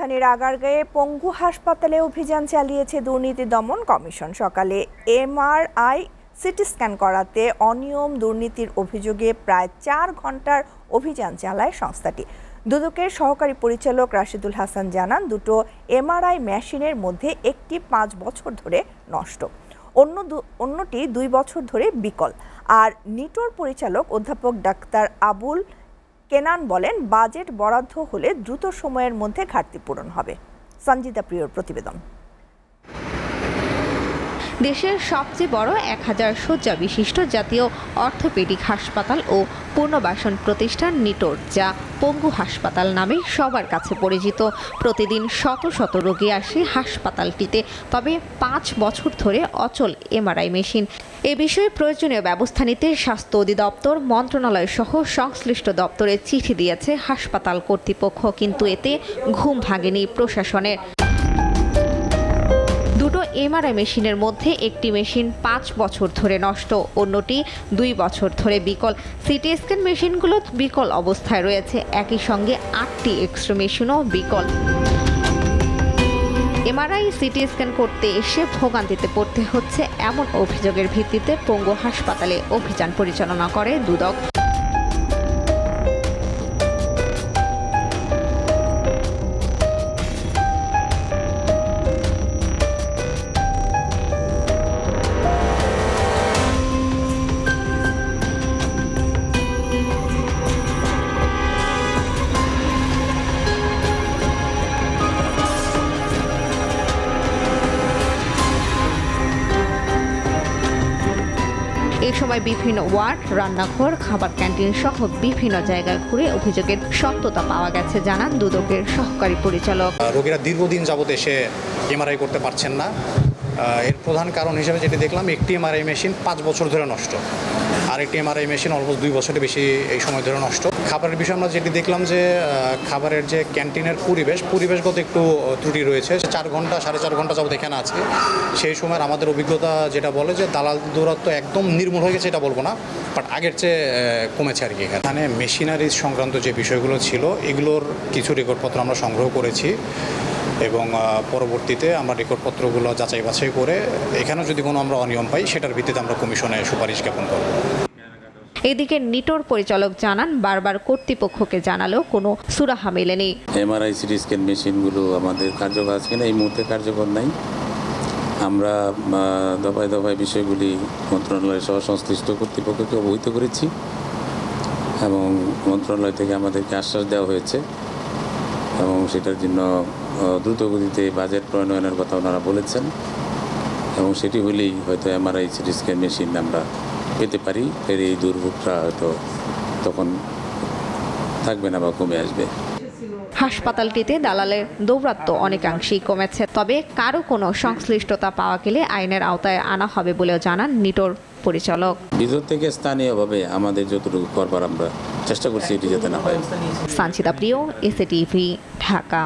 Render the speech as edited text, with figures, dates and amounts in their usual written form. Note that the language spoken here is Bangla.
রাজধানীর আগারগাঁয়ে পঙ্গু হাসপাতালে অভিযান চালিয়েছে দুর্নীতি দমন কমিশন। সকালে এমআরআই সিটি স্ক্যান করাতে অনিয়ম দুর্নীতির অভিযোগে প্রায় 4 ঘন্টার অভিযান চালায় সংস্থাটি। দুদকের সহকারী পরিচালক রাশিদুল হাসান জানান, দুটো এমআরআই মেশিনের মধ্যে একটি 5 বছর ধরে নষ্ট, অন্যটি 2 বছর ধরে বিকল। আর নিটোর পরিচালক অধ্যাপক ডাক্তার আবুল কেনান বলেন, বাজেট বরাদ্দ হলে দ্রুত সময়ের মধ্যে ঘাটতি পূরণ হবে। সঞ্জিতা প্রিয়র প্রতিবেদন। দেশের সবচেয়ে বড় 1000 শয্যা বিশিষ্ট জাতীয় অর্থোপেডিক হাসপাতাল ও পুনর্বাসন প্রতিষ্ঠান নিটোর, যা পঙ্গু হাসপাতাল নামে সবার কাছে পরিচিত। প্রতিদিন শত শত রোগী আসে হাসপাতালটিতে, তবে 5 বছর ধরে অচল এমআরআই মেশিন। এ বিষয়ে প্রয়োজনীয় ব্যবস্থা নিতে স্বাস্থ্য অধিদপ্তর, মন্ত্রণালয় সহ সংশ্লিষ্ট দপ্তরে চিঠি দিয়েছে হাসপাতাল কর্তৃপক্ষ, কিন্তু এতে ঘুম ভাঙেনি প্রশাসনের। দুটো এমআরআই মেশিনের মধ্যে একটি মেশিন 5 বছর ধরে নষ্ট, অন্যটি 2 বছর ধরে বিকল। সিটি স্ক্যান মেশিনগুলো বিকল অবস্থায় রয়েছে, একই সঙ্গে 8টি এক্সরে মেশিনও বিকল। এমআরআই সিটি স্ক্যান করতে এসে ভোগান্তিতে পড়তে হচ্ছে, এমন অভিযোগের ভিত্তিতে পঙ্গু হাসপাতালে অভিযান পরিচালনা করে দুদক। এই সময় বিভিন্ন ওয়ার্ড, রান্নাঘর, খাবার ক্যান্টিন সহ বিভিন্ন জায়গায় ঘুরে অভিযোগের সত্যতা পাওয়া গেছে, জানান দুদকের সহকারী পরিচালক। রোগীরা দীর্ঘদিন যাবত এসে এমআরআই করতে পারছেন না। এর প্রধান কারণ হিসেবে যেটি দেখলাম, একটি এমআরআই মেশিন 5 বছর ধরে নষ্ট, আর একটি এমআরআই মেশিন অলমোস্ট 2 বছরের বেশি এই সময় ধরে নষ্ট। খাবারের বিষয়ে আমরা যেটি দেখলাম যে খাবারের যে ক্যান্টিনের পরিবেশগত একটু ত্রুটি রয়েছে। 4 ঘন্টা 4.5 ঘন্টা যাবত এখানে আছে। সেই সময় আমাদের অভিজ্ঞতা যেটা বলে যে দালাল দৌরাত্ম্য একদম নির্মূল হয়ে গেছে এটা বলবো না, বাট আগের চেয়ে কমেছে আর কি। এখানে মেশিনারিজ সংক্রান্ত যে বিষয়গুলো ছিল, এগুলোর কিছু রেকর্ডপত্র আমরা সংগ্রহ করেছি এবং পরবর্তীতে আমরা রেকর্ডপত্রগুলো যাচাই বাছাই করে এখানেও যদি কোনো আমরা অনিয়ম পাই, সেটার ভিত্তিতে আমরা কমিশনে সুপারিশ জ্ঞাপন করব। এদিকে নিটোর পরিচালক জানান, বারবার কর্তৃপক্ষকে জানালেও কোনো সুরাহা মেলেনি। এমআরআই সিটি স্ক্যান মেশিনগুলো আমাদের কার্যকর আছে কিনা, এই মুহূর্তে কার্যকর নাই। আমরা দফায় দফায় বিষয়গুলি মন্ত্রণালয় সহ সংশ্লিষ্ট কর্তৃপক্ষকে অবহিত করেছি এবং মন্ত্রণালয় থেকে আমাদেরকে আশ্বাস দেওয়া হয়েছে এবং সেটার জন্য দ্রুতগতিতে বাজেট প্রণয়নের কথা ওনারা বলেছেন এবং সেটি হলেই হয়তো এমআরআই সিটি স্ক্যান মেশিন আমরা পেতে পারি। এর এই দুর্ভোগটা হয়তো তখন থাকবে না বা কমে আসবে। হাসপাতালটিতে দালালের দৌরাত্ম্য অনেকাংশেই কমেছে, তবে কারো কোনো সংশ্লিষ্টতা পাওয়া গেলে আইনের আওতায় আনা হবে বলেও জানান নিটোর পরিচালক। ভিতর থেকে স্থানীয়ভাবে আমাদের যতটুকু করবার আমরা চেষ্টা করছি এটি যাতে না হয়। সঞ্জিতা প্রিয়, এসএটিভি, ঢাকা।